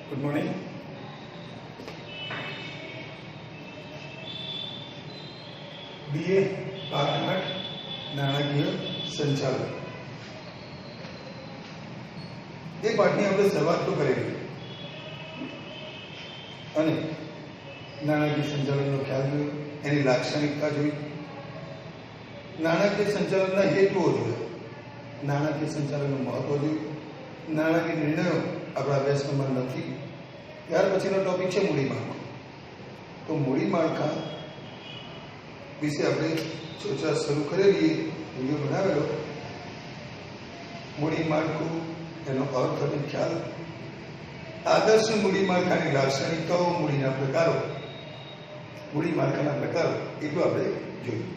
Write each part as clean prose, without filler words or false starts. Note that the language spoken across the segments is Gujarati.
Good morning. બીએ પાર્ટ 8 નાણાકીય સંચાલન. એ પાઠની આપણે શરૂઆત તો કરેલી અને નાણાકીય સંચાલનનો ખ્યાલ જોયો, એની લાક્ષણિકતા જોઈ, નાણાકીય સંચાલનના હેતુઓ જોયા, નાણાકીય સંચાલનનું મહત્વ જોયું, નાણાકીય નિર્ણયો આપણા અભ્યાસક્રમમાં નથી. ત્યાર પછીનો ટોપિક છે મૂડી માળખું. તો મૂડી માળખા વિશે આપણે ચર્ચા શરૂ કરેલી, વિડીયો બનાવેલો. મૂડી માળખું, એનો અર્થ અને ખ્યાલ, આદર્શ મૂડી માળખાની લાક્ષણિકતાઓ, મૂડીના પ્રકારો, મૂડી માળખાના પ્રકારો એટલું આપણે જોયું.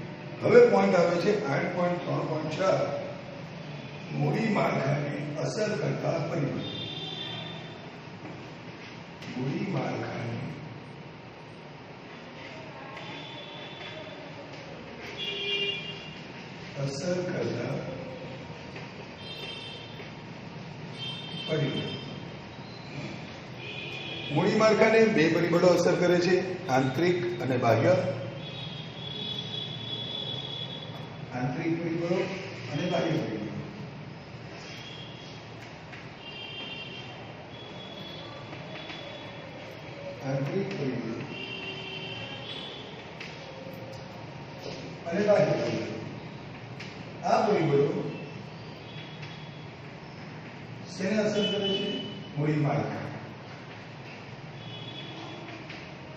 હવે પોઈન્ટ આવે છે 8.3.4 મૂડી માળખાને અસર કરતા પરિબળો. મૂડી માળખાને અસર કરતા પરિબળો. મૂડી માળખાને બે પરિબળો અસર કરે છે, આંતરિક અને બાહ્ય. આંતરિક પરિબળો અને બાહ્ય પરિબળો. આંતરિક પરિબળો અને બાહ્ય પરિબળો. આ પરિબળો શેને અસર કરે છે? મૂડી માળખા.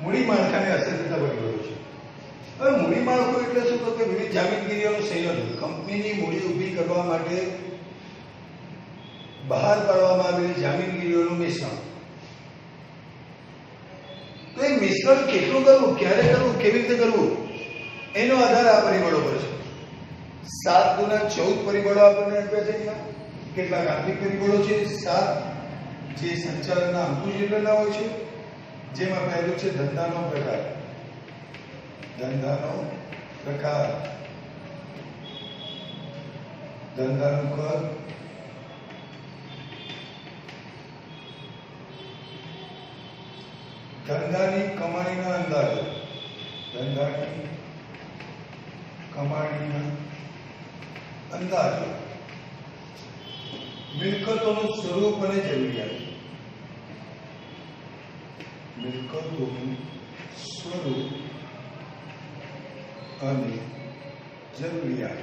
મૂડી માળખાને અસર કરતા પરિબળો છે. હવે મૂડી માળખું એટલે શું? તો કે વિવિધ જામીનગીરીઓનું સંયોજન. કંપનીની મૂડી ઊભી કરવા માટે બહાર પાડવામાં આવેલી જામીનગીરીઓનું મિશ્રણ. તો એ મિશ્રણ કેટલું કરવું, ક્યારે કરવું, કેવી રીતે કરવું, એનો આધાર આ પરિબળો પર છે. 7 ગુણા 14 પરિબળો આપણને આપ્યા છે. અહીંયા કેટલાક આંતરિક પરિબળો છે, 7 જે સંચાલનના અંકુશ હેઠળના હોય છે. જેમાં પહેલું છે ધંધાનો પ્રકાર. ધંધાનો પ્રકાર, ધંધાનું કદ, ધંધાની કમાણીના અંદાજો, ધંધાની કમાણીના અંદાજો, મિલકતોનું સ્વરૂપ અને જરૂરિયાત. મિલકતોનું સ્વરૂપ અને જરૂરિયાત.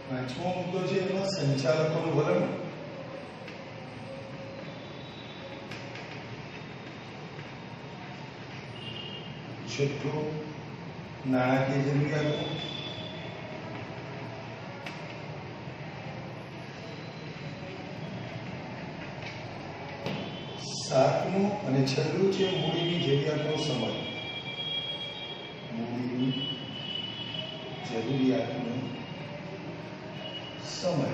પાંચમો મુદ્દો છે એમાં સંચાલકોનું વલણ. છઠ્ઠો નાણાકીય જરૂરિયાતો. સાતમું અને છેલ્લું છે મૂડીની જરૂરિયાતનો સમય. મૂડીની જરૂરિયાતનો સમય.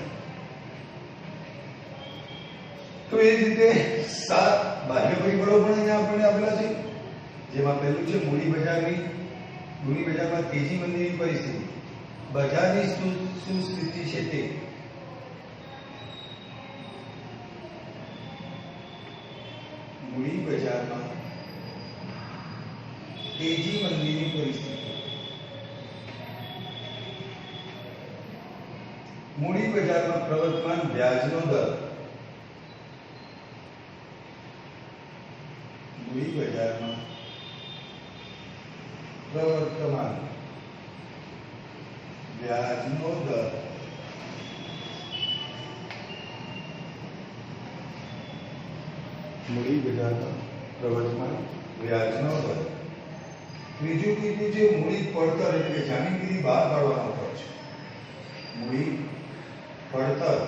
તો એ જ રીતે 7 બાહ્ય પરિબળો પણ અહીંયા આપણને આપેલા છે. જેમાં પહેલું છે મૂડી બજારમાં તેજી મંદીની પરિસ્થિતિ. બજારની શું સ્થિતિ છે તે. મૂડી બજારમાં તેજી મંદીની પરિસ્થિતિ. મૂડી બજારમાં પ્રવર્તમાન વ્યાજનો દર. મૂડી બજારમાં પ્રવર્તમાન વ્યાજનો દર. મૂડી બજારમાં પ્રવર્તમાન વ્યાજનો દર. ત્રીજું કીધું છે મૂડી પડતર એટલે જામીનગીરી બહાર પાડવાનો ખર્ચ. મૂડી પડતર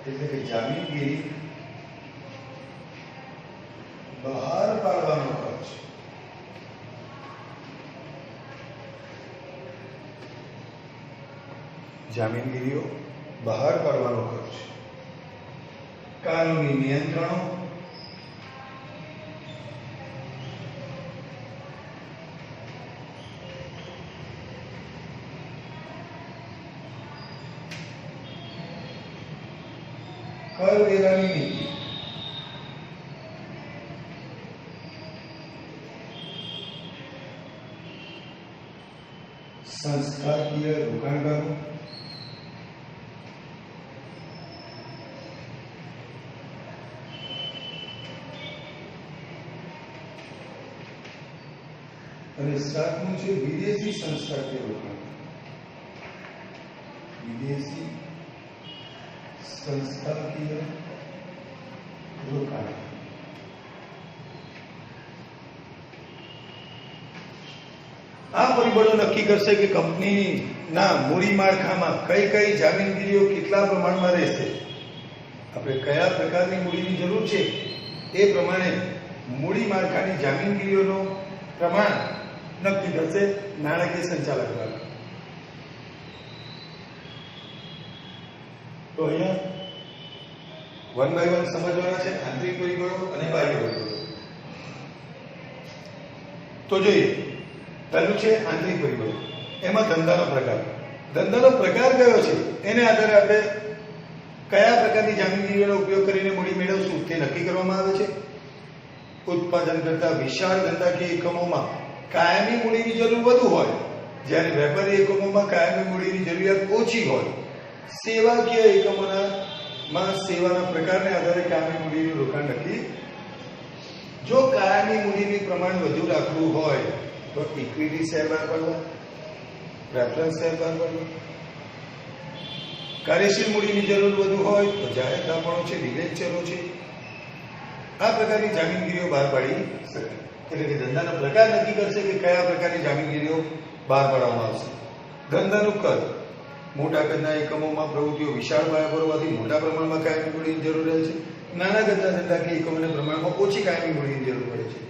એટલે કે જામીનગીરી બહાર પાડવાનો ખર્ચ. જામીનગીરીઓ બહાર પાડવાનો ખર્ચ. કાનૂની નિયંત્રણો. કરવેરાની નીતિ, સંસ્થાકીય રોકાણકારો, અને સાતમું છે વિદેશી સંસ્થાકીય રોકાણ. વિદેશી સંસ્થાકીય રોકાણ. આ પરિબળો નક્કી કરશે કે કંપનીના મૂડી માળખામાં કઈ કઈ જામીનગીરીઓ કેટલા પ્રમાણમાં રહેશે. આપણે કયા પ્રકારની મૂડીની જરૂર છે એ પ્રમાણે મૂડી માળખાની જામીનગીરીઓનો પ્રમાણ નક્કી કરશે નાણાકીય સંચાલક દ્વારા. તો અહીંયા વન બાય વન સમજવાના છે આંતરિક પરિબળો અને બાહ્ય પરિબળો. તો જોઈએ, પહેલું છે આંતરિક પરિબળો. એમાં ધંધાનો પ્રકાર. ધંધાનો પ્રકાર કયો છે એને આધારે આપણે કયા પ્રકારની જામીનગીરીઓનો ઉપયોગ કરીને મૂડી મેળવશું તે નક્કી કરવામાં આવે છે. ઉત્પાદન કરતા વિશાળ ધંધાકીય એકમોમાં કાયમી મૂડીની જરૂર વધુ હોય, જ્યારે વેપારી એકમોમાં કાયમી મૂડીની જરૂરિયાત ઓછી હોય. સેવાકીય એકમોમાં સેવાના પ્રકારને આધારે કાયમી મૂડીનું રોકાણ નક્કી. જો કાયમી મૂડીનું પ્રમાણ વધુ રાખવું હોય તો ઇક્વિટી શેર બહાર પાડવા, પ્રેફરન્સ શેર બહાર પાડવા. કાર્યશીલ મૂડીની જરૂર વધુ હોય તો જાહેર થાપણો છે, ડિબેન્ચરો છે, આ પ્રકારની જામીનગીરીઓ બહાર પાડી શકાય. એટલે કે ધંધાનો પ્રકાર નક્કી કરશે કે કયા પ્રકારની જામીનગીરીઓ બહાર પાડવામાં આવશે. ધંધાનું કદ. મોટા કદના એકમોમાં પ્રવૃત્તિઓ વિશાળ પાયા પર હોવાથી મોટા પ્રમાણમાં કાયમી મૂડીની જરૂર રહે છે. નાના કદના ધંધાકીય એકમોના પ્રમાણમાં ઓછી કાયમી મૂડીની જરૂર પડે છે.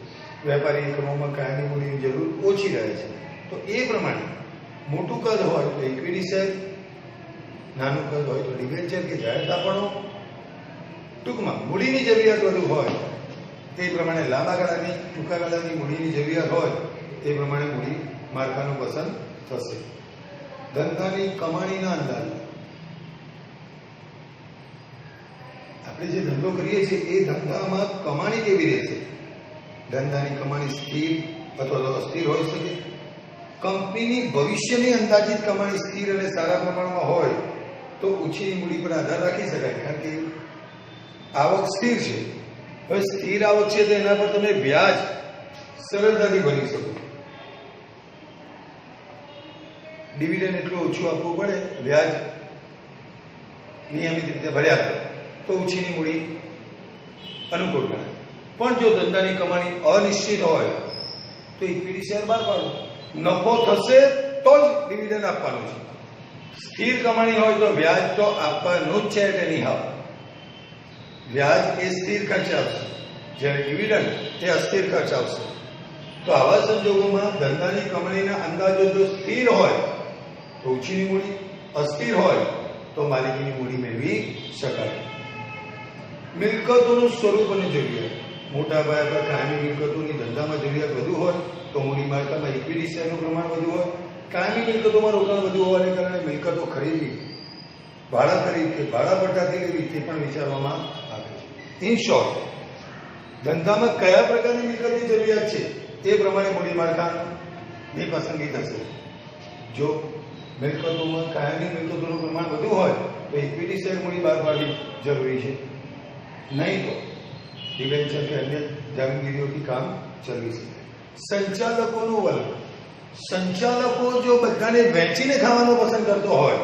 વેપારી એકમોમાં કાયમી મૂડીની જરૂર ઓછી રહે છે. તો એ પ્રમાણે મોટું કદ હોય તો ઇક્વિટી શેર, નાનું કદ હોય તો ડિબેન્ચર કે જાહેર થાપણો. ટૂંકમાં મૂડીની જરૂરિયાત વધુ હોય તે પ્રમાણે લાંબા ગાળાની, ટૂંકા ગાળાની મૂડીની જરૂરિયાત હોય તે પ્રમાણે મૂડી માળખાનું પસંદ થશે. ધંધાની કમાણીના અંદાજ. આપણે જે ધંધો કરીએ છીએ એ ધંધામાં કમાણી કેવી રહેશે. ધંધાની કમાણી સ્થિર અથવા તો અસ્થિર હોઈ શકે. કંપનીની ભવિષ્યની અંદાજિત કમાણી સ્થિર અને સારા પ્રમાણમાં હોય તો ઓછી મૂડી પર આધાર રાખી શકાય, કારણ કે આવક સ્થિર છે. હવે સ્થિર આવક છે તો એના પર તમે વ્યાજ સરળતાથી ભરી શકો. ડિવિડન્ડ એટલું ઓછું આપવું પડે, વ્યાજ નિયમિત રીતે ભર્યા કરે તો ઓછીની મૂડી અનુકૂળ ગણાય. પણ જો ધંધાની કમાણી અનિશ્ચિત હોય તો ઇક્વિટી શેર બહાર પાડો. નફો થશે તો જ ડિવિડન્ડ આપવાનું છે. સ્થિર કમાણી હોય તો વ્યાજ તો આપવાનું જ છે. એની હાવ વ્યાજ એ સ્થિર ખર્ચ આવશે, જ્યારે ડિવિડન્ડ એ અસ્થિર ખર્ચ આવશે. તો આવા સંજોગોમાં ધંધાની કમાણીના અંદાજો જો સ્થિર હોય તો ઓછીની મૂડી, અસ્થિર હોય તો માલિકીની મૂડી મેળવી શકાય. મિલકતોનું સ્વરૂપ અને જરૂરિયાત. મોટા પાયા પર કાયમી મિલકતોની ધંધામાં જરૂરિયાત વધુ હોય તો મૂડી માળખામાં ઇક્વિટી શેરનું પ્રમાણ વધુ હોય. કાયમી મિલકતોમાં રોકાણ વધુ હોવાને કારણે મિલકતો ખરીદવી, ભાડા ખરીદ કે ભાડા પડતાથી લેવી તે પણ વિચારવામાં આવે છે. ઇન શોર્ટ, ધંધામાં કયા પ્રકારની મિલકતની જરૂરિયાત છે તે પ્રમાણે મૂડી માળખાની પસંદગી થશે. જો મિલકતોમાં કાયમી મિલકતોનું પ્રમાણ વધુ હોય તો ઇક્વિટી શેર મૂડી બહાર પાડવી જરૂરી છે. નહીં તો ડિબેન્ચર કે અન્ય જામીનગીરીઓથી કામ ચલાવી શકે. સંચાલકોનું વલણ. સંચાલકો જો બધાને વહેંચીને ખાવાનું પસંદ કરતો હોય,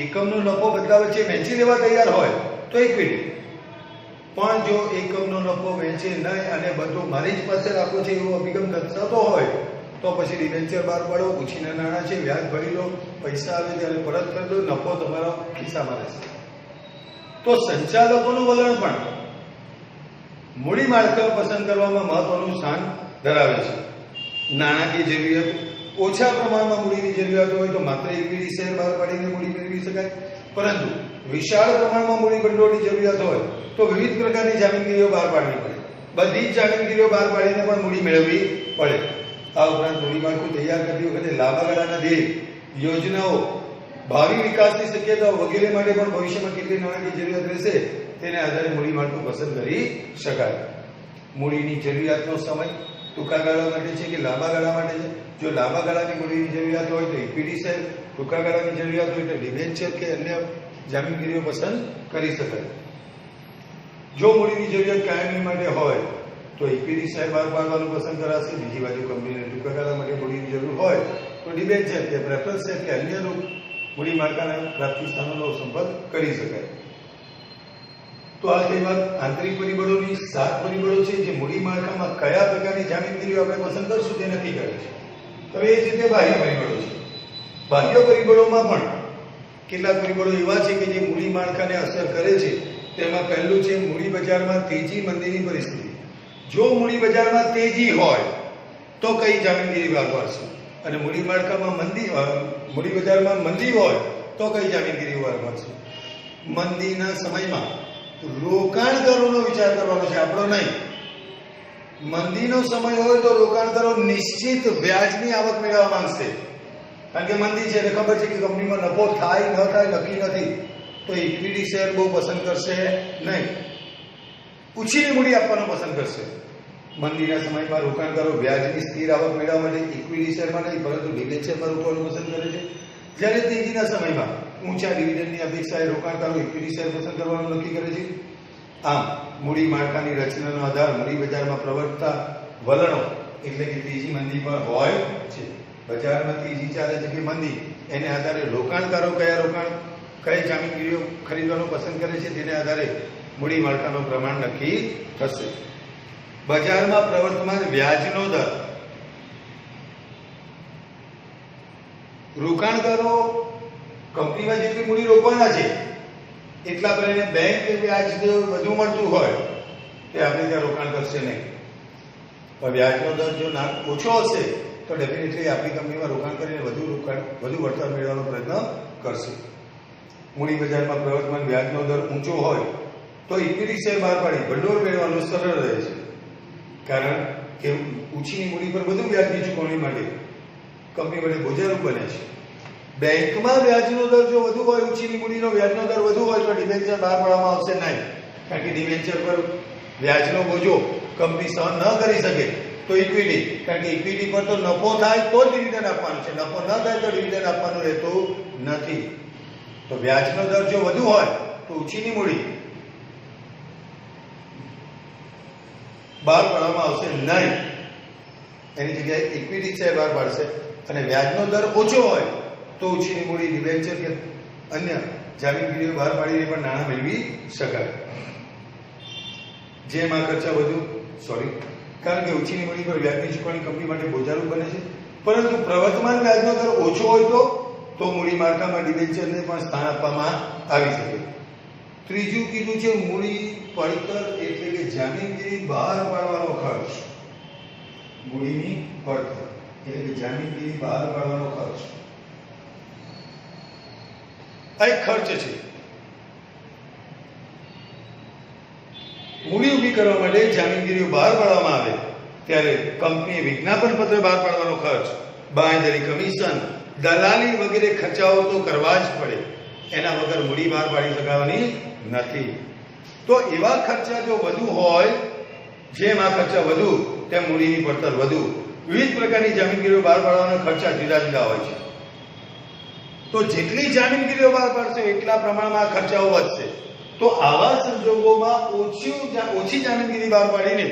એકમનો નફો બધા વચ્ચે વહેંચી લેવા તૈયાર હોય તો ઇક્વિટી. પણ જો એકમનો નફો વહેંચે નહીં અને બધું મારી જ પાસે રાખવો છે એવો અભિગમ દર્શાવતો હોય તો પછી ડિબેન્ચર બહાર પાડો, ઉછીના નાણાં છે, વ્યાજ ભરી લો, પૈસા આવે ત્યારે પરત કરી દો, નફો તમારા ખિસ્સામાં રહેશે. તો સંચાલકોનું વલણ પણ મૂડી માળખા પસંદ કરવામાં મહત્વનું સ્થાન ધરાવે છે. નાણાકીય જરૂરિયાત. ઓછા પ્રમાણમાં મૂડીની જરૂરિયાત હોય તો માત્ર ઇક્વિટી શેર બહાર પાડીને મૂડી મેળવી શકાય. પરંતુ વિશાળ પ્રમાણમાં મૂડી ભંડોળની જરૂરિયાત હોય તો વિવિધ પ્રકારની જામીનગીરીઓ બહાર પાડવી પડે. બધી જ જામીનગીરીઓ બહાર પાડીને પણ મૂડી મેળવવી પડે. આ ઉપરાંત મૂડી માળખું તૈયાર કરતી વખતે લાંબા ગાળાના ધ્યેય, યોજનાઓ ભાવિ વિકાસની શક્યતાઓ વગેરે માટે પણ ભવિષ્યમાં કેટલી નાણાકીય જરૂરિયાત રહેશે તેને આધારે મૂડી માળખું પસંદ કરી શકાય. મૂડીની જરૂરિયાતનો સમય ટૂંકા ગાળા માટે છે કે લાંબા ગાળા માટે છે? જો લાંબા ગાળાની મૂડીની જરૂરિયાત હોય તો ઇક્વિટી શેર, ટૂંકા ગાળાની જરૂરિયાત હોય તો ડિબેન્ચર કે અન્ય જામીનગીરીઓ પસંદ કરી શકાય. જો મૂડીની જરૂરિયાત કાયમી માટે હોય તો ઇક્વિટી શેર બહાર પાડવાનું પસંદ કરાશે. બીજી બાજુ કંપનીને ટૂંકા ગાળા માટે મૂડીની જરૂર હોય તો ડિબેન્ચર કે પ્રેફરન્સ શેર કે અન્ય મૂડી માળખાના પ્રાપ્તિ સ્થાનોનો સંપર્ક કરી શકાય. તો આ કઈ વાત આંતરિક પરિબળોની 7 પરિબળો છે જે મૂડી માળખામાં કયા પ્રકારની જામીનગીરીઓ આપણે પસંદ કરશું તે નક્કી કરે છે. હવે એ જ રીતે બાહ્ય પરિબળો છે. બાહ્ય પરિબળોમાં પણ કેટલાક પરિબળો એવા છે કે જે મૂડી માળખાને અસર કરે છે. તેમાં પહેલું છે મૂડી બજારમાં તેજી મંદીની પરિસ્થિતિ. જો મૂડી બજારમાં તેજી હોય તો કઈ જામીનગીરી બહાર પાડશે, અને મૂડી માળખામાં મૂડી બજારમાં મંદી હોય તો કઈ જામીનગીરી બહાર પાડશે. મંદીના સમયમાં રોકાણકારોનો વિચાર કરવાનો છે, આપણો નહીં. મંદીનો સમય હોય તો રોકાણકારો નિશ્ચિત વ્યાજની આવક મેળવવા માંગશે, કારણ કે મંદી છે એટલે ખબર છે કે કંપનીમાં નફો થાય ન થાય નક્કી નથી, તો ઇક્વિટી શેર બહુ પસંદ કરશે નહીં, ઉછીની મૂડી આપવાનું પસંદ કરશે. મંદીના સમયમાં રોકાણકારો વ્યાજની સ્થિર આવક મેળવવા માટે ઇક્વિટી શેરમાં નહીં પરંતુ ડિબેન્ચરમાં રોકવાનું પસંદ કરે છે. જ્યારે તેજીના સમયમાં ઊંચા ડિવિડન્ડની અપેક્ષાએ રોકાણકારો ઇક્વિટી શેર પસંદ કરવાનું નક્કી કરે છે. આમ મૂડી માળખાની રચનાનો આધાર મૂડી બજારમાં પ્રવર્તતા વલણો એટલે કે તેજી મંદી પર હોય છે. બજારમાં તેજી ચાલે છે કે મંદી, એને આધારે રોકાણકારો કઈ જામીનગીરીઓ ખરીદવાનું પસંદ કરે છે તેને આધારે મૂડી માળખાનું પ્રમાણ નક્કી થશે. બજારમાં પ્રવર્તમાન વ્યાજનો દર. રોકાણકારો કંપનીમાં જેટલી મૂડી રોકવાના છે એટલા પ્રમાણે બેંક વ્યાજ વધુ મળતું હોય તે આપણે ત્યાં રોકાણ કરશે નહીં. પણ વ્યાજનો દર જો ઓછો હશે તો ડેફિનેટલી આપણી કંપનીમાં રોકાણ કરીને વધુ વળતર મેળવવાનો પ્રયત્ન કરશે. મૂડી બજારમાં પ્રવર્તમાન વ્યાજનો દર ઊંચો હોય તો ઇક્વિટી શેર બહાર પાડી ભંડોળ મેળવવાનું સરળ રહે છે, કારણ કે ઊંચીની મૂડી પર વધુ વ્યાજની ચૂકવણી માટે કંપની માટે બોજારૂપ બને છે. બેંકમાં વ્યાજનો દર જો વધુ હોય, ઊંચીની મૂડીનો વ્યાજનો દર વધુ હોય તો ડિબેન્ચર બહાર પાડવામાં આવશે નહીં, કારણ કે ડિબેન્ચર પર વ્યાજનો બોજો કંપની સહન ન કરી શકે. તો ઇક્વિટી, કારણ કે ઇક્વિટી પર તો નફો થાય તો જ ડિવિડન્ડ આપવાનું છે, નફો ન થાય તો ડિવિડન્ડ આપવાનું રહેતું નથી. તો વ્યાજનો દર જો વધુ હોય તો ઊંચીની મૂડી બહાર પાડવામાં આવશે નહીં, એની જગ્યાએ ઇક્વિટી શેર બહાર પાડશે. અને વ્યાજનો દર ઓછો હોય તો ઊંચીની મૂડી ડિબેન્ચર કે અન્ય જામીનગીરીઓ બહાર પાડીને પણ નાણાં મેળવી શકાય. જેમ આ ખર્ચા કારણ કે ઊંચીની મૂડી પર વ્યાજની ચૂકવણી કંપની માટે બોજારૂપ બને છે, પરંતુ પ્રવર્તમાન વ્યાજનો દર ઓછો હોય તો મૂડી માળખામાં ડિબેન્ચરને પણ સ્થાન આપવામાં આવી શકે. ત્રીજું કીધું છે મૂડી પડતર એટલે કે જામીનગીરી બહાર પાડવાનો ખર્ચ. મૂડીની પડતર એટલે કે જામીનગીરી બહાર પાડવાનો ખર્ચ આ એક ખર્ચ છે. મૂડી ઊભી કરવા માટે જામીનગીરીઓ બહાર પાડવામાં આવે ત્યારે કંપનીએ વિજ્ઞાપન પત્ર બહાર પાડવાનો ખર્ચ, બાંયધરી કમિશન, દલાલી વગેરે ખર્ચાઓ તો કરવા જ પડે, એના વગર મૂડી બહાર પાડી શકાવાની નથી. તો એવા ખર્ચા જો વધુ હોય, જેમ આ ખર્ચા વધુ તેમ મૂડીની પડતર વધુ. વિવિધ પ્રકારની જામીનગીરીઓ બહાર પાડવાના ખર્ચા જુદા જુદા હોય છે. તો જેટલી જામીનગીરીઓ બહાર પાડશે એટલા પ્રમાણમાં આ ખર્ચાઓ વધશે. તો આવા સંજોગોમાં ઓછી જામીનગીરી બહાર પાડીને,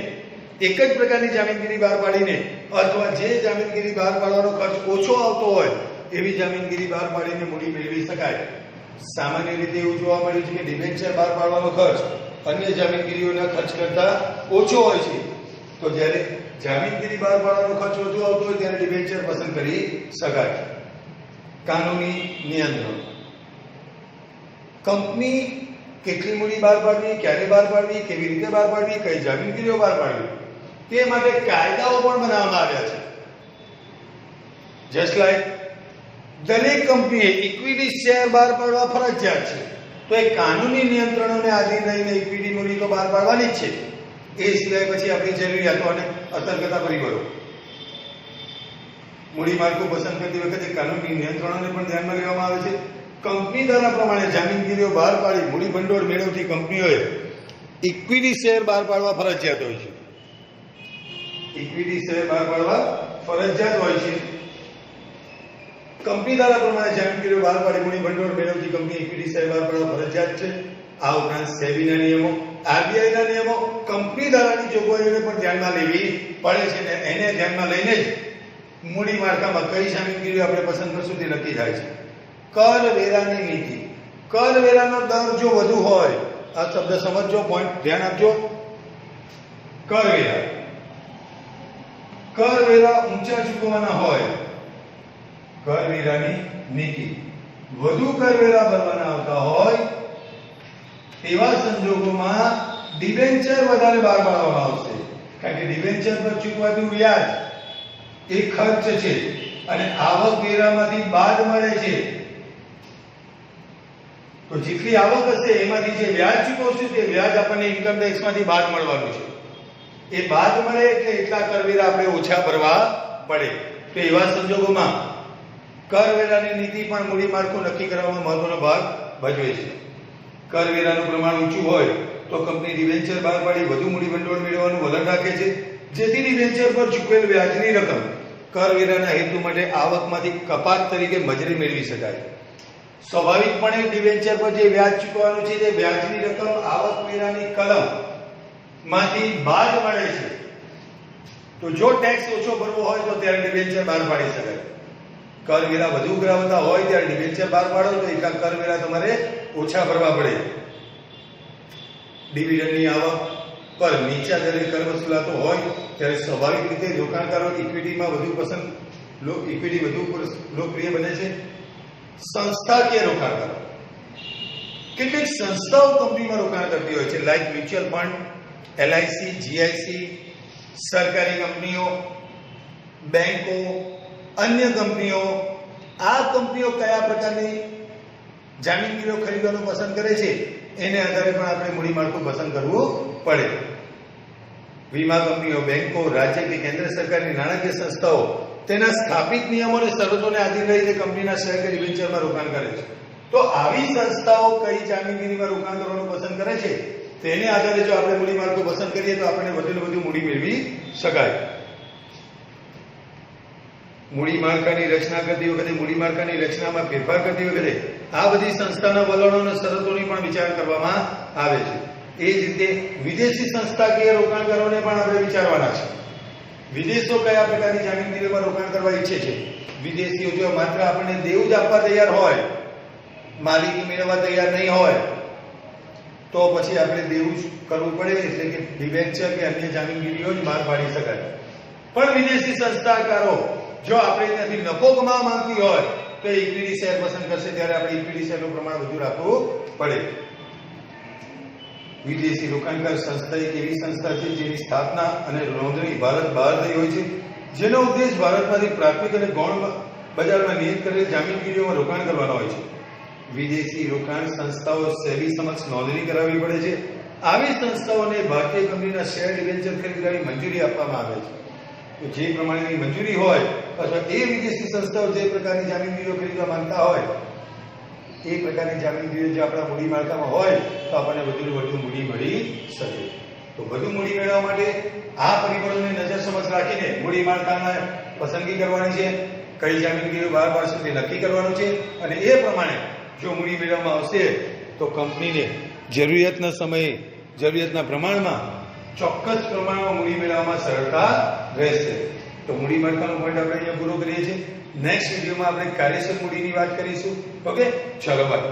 એક જ પ્રકારની જામીનગીરી બહાર પાડીને અથવા જે જામીનગીરી બહાર પાડવાનો ખર્ચ ઓછો આવતો હોય એવી જામીનગીરી બહાર પાડીને મૂડી મેળવી શકાય. સામાન્ય રીતે એવું જોવા મળ્યું છે કે ડિબેન્ચર બહાર પાડવાનો ખર્ચ અન્ય જામીનગીરીઓના ખર્ચ કરતા ઓછો હોય છે. તો જ્યારે જામીનગીરી બહાર પાડવાનો ખર્ચ વધુ આવતો હોય ત્યારે ડિબેન્ચર પસંદ કરી શકાય. કાનૂની નિયંત્રણ. કંપની કેટલી મૂડી બહાર પાડવી, ક્યારે બહાર પાડવી, કેવી રીતે બહાર પાડવી, કઈ જામીનગીરીઓ બહાર પાડવી, તે માટે કાયદાઓ પણ બનાવવામાં આવ્યા છે. જસ્ટ લાઈક દરેક કંપનીએ ઇક્વિટી શેર બહાર પાડવા ફરજિયાત છે, તો એ કાનૂની નિયંત્રણોને આધીન રહીને ઇક્વિટી મૂડી તો બહાર પાડવાની જ છે. એ સિવાય પછી આપણી જરૂરિયાતો અને અસર કરતા પરિબળો. મૂડી માળખું પસંદ કરતી વખતે કાનૂની નિયંત્રણોને પણ ધ્યાનમાં લેવામાં આવે છે. કંપની ધારા પ્રમાણે જામીનગીરીઓ બહાર પાડી મૂડી ભંડોળ મેળવતી કંપનીઓએ ઇક્વિટી શેર બહાર પાડવા ફરજિયાત હોય છે. ઇક્વિટી શેર બહાર પાડવા ફરજિયાત હોય છે. કંપની ધારા પ્રમાણે જામીનગીરીઓ બહાર પાડી મૂડી ભંડોળ મેળવતી કંપની ઇક્વિટી શેર બહાર પાડવા ફરજિયાત છે. આ ઉપરાંત સેબીના નિયમો, આરબીઆઈના નિયમો કંપની ધારાની જોગવાઈઓને પણ ધ્યાનમાં લેવી પડે છે, ને એને ધ્યાનમાં લઈને જ મૂડી માળખામાં કઈ જામીનગીરીઓ આપણે પસંદ કરશું તે નક્કી થાય છે. કરવેરાની નીતિ. કરવેરાનો દર જો વધુ હોય, આ શબ્દ સમજજો, પોઈન્ટ ધ્યાન આપજો. કરવેરા, કરવેરા ઊંચા ચૂકવવાના હોય, કરવેરાની નીતિ વધુ કરવેરા ભરવાના આવતા હોય તેવા સંજોગોમાં ડિબેન્ચર વધારે બહાર પાડવામાં આવશે. કારણ કે ડિબેન્ચર પર ચૂકવાતું વ્યાજ એ ખર્ચ છે અને આવક વેરામાંથી બાદ મળે છે. તો જેટલી આવક હશે એમાંથી જે વ્યાજ ચૂકવશું તે વ્યાજ આપણને ઇન્કમ ટેક્સમાંથી બાદ મળવાનું છે. એ બાદ મળે એટલે એટલા કરવેરા આપણે ઓછા ભરવા પડે. તો એવા સંજોગોમાં કરવેરાની નીતિ પણ મૂડી માળખું નક્કી કરવામાં મહત્વનો ભાગ ભજવે છે. કરવેરાનું પ્રમાણ ઊંચું હોય તો કંપની ડિબેન્ચર બહાર પાડી વધુ મૂડી ભંડોળ મેળવવાનું વલણ રાખે છે, જેથી ડિબેન્ચર પર ચૂકવેલ વ્યાજની રકમ કરવેરાના હેતુ માટે આવકમાંથી કપાત તરીકે મજૂરી મેળવી શકાય. સ્વાભાવિકપણે ડિબેન્ચર પર જે વ્યાજ ચૂકવવાનું છે તે વ્યાજની રકમ આવકવેરાની કલમ માંથી બાદ મળે છે. તો જો ટેક્સ ઓછો ભરવો હોય તો ત્યારે ડિબેન્ચર બહાર પાડી શકાય. કરવેરા વધુ કરાવતા હોય ત્યારે ડિબેન્ચર બહાર પાડો તો એટલા કરવેરા તમારે ઓછા ભરવા પડે. ડિવિડન્ડની આવક પર નીચા દરે કર વસૂલાતો હોય ત્યારે સ્વાભાવિક રીતે રોકાણકારો ઇક્વિટીમાં વધુ ઇક્વિટી વધુ લોકપ્રિય બને છે. સંસ્થાકીય રોકાણકારો. કેટલીક સંસ્થાઓ કંપનીમાં રોકાણ કરતી હોય છે, like mutual fund, LIC, GIC, સરકારી કંપનીઓ, બેંકો, અન્ય કંપનીઓ. આ કંપનીઓ કયા પ્રકારની જામીનગીરીઓ ખરીદવાનું પસંદ કરે છે એને આધારે પણ આપણે મૂડી માળખું પસંદ કરવું પડે. વીમા કંપનીઓ, બેંકો, રાજ્ય કે કેન્દ્ર સરકારની નાણાકીય સંસ્થાઓ તેના સ્થાપિત નિયમો અને શરતોને આધીન રહીને કંપનીના શેર કે ડિબેન્ચરમાં રોકાણ કરે છે. તો આવી સંસ્થાઓ કઈ જામીનગીરીમાં રોકાણ કરવાનું પસંદ કરે છે તેને આધારે જો આપણે મૂડી માળખું પસંદ કરીએ તો આપણને વધુને વધુ મૂડી મેળવી શકાય. મૂડી માળખાની રચના કરતી વખતે, મૂડી માળખાની રચનામાં ફેરફાર કરતી વખતે આ બધી સંસ્થાના વલણો અને શરતોની પણ વિચાર કરવામાં આવે છે. એ જ રીતે વિદેશી સંસ્થાકીય રોકાણકારોને પણ આપણે વિચારવાના છે. વિદેશો કયા પ્રકારની જામીનગીરીમાં રોકાણ કરવા ઈચ્છે છે. વિદેશીઓ જો માત્ર આપણને દેવું જ આપવા તૈયાર હોય, માલિકી મેળવવા તૈયાર નહીં હોય, તો પછી આપણે દેવું જ કરવું પડે, એટલે કે ડિબેન્ચર કે અન્ય જામીનગીરીઓ જ બહાર પાડી શકાય. પણ વિદેશી સંસ્થાકારો જો આપણે ત્યાંથી નફો કમાવા માંગતી હોય તો ઇક્વિટી શેર પસંદ કરશે, ત્યારે આપણે ઇક્વિટી શેરનું પ્રમાણ વધુ રાખવું પડે. વિદેશી રોકાણકાર સંસ્થા એક એવી સંસ્થા છે જેની સ્થાપના અને નોંધણી ભારત બહાર થઈ હોય છે, જેનો ઉદ્દેશ ભારતમાંથી પ્રાથમિક અને ગૌણ બજારમાં નિયત કરેલ જામીનગીરીઓમાં રોકાણ કરવાનો હોય છે. વિદેશી રોકાણ સંસ્થાઓ સેબી સમક્ષ નોંધણી કરાવવી પડે છે. આવી સંસ્થાઓને ભારતીય કંપનીના શેર ડિબેન્ચર ખરીદવાની મંજૂરી આપવામાં આવે છે. તો જે પ્રમાણેની મંજૂરી હોય અથવા એ વિદેશી સંસ્થાઓ જે પ્રકારની જામીનગીરીઓ ખરીદવા માંગતા હોય એ પ્રકારની જામીનગીરીઓ જે આપણા મૂડી માળખામાં હોય તો આપણને વધુ મૂડી મળી શકે. તો વધુ મૂડી મેળવવા માટે આ પરિબળોને નજર સમક્ષ રાખીને મૂડી માળખામાં પસંદગી કરવાની છે. કઈ જામીનગીરીઓ બહાર પાડશે તે નક્કી કરવાનું છે અને એ પ્રમાણે જો મૂડી મેળવવામાં આવશે તો કંપનીને જરૂરિયાતના સમયે, જરૂરિયાતના પ્રમાણમાં, ચોક્કસ પ્રમાણમાં મૂડી મેળવવામાં સરળતા રહેશે. તો મૂડી માળખાનો પોઈન્ટ આપણે અહીંયા પૂરો કરીએ છીએ. નેક્સ્ટ વિડીયોમાં આપણે કાર્યક્ષમ મૂડીની વાત કરીશું. ઓકે, ચાલો બાય.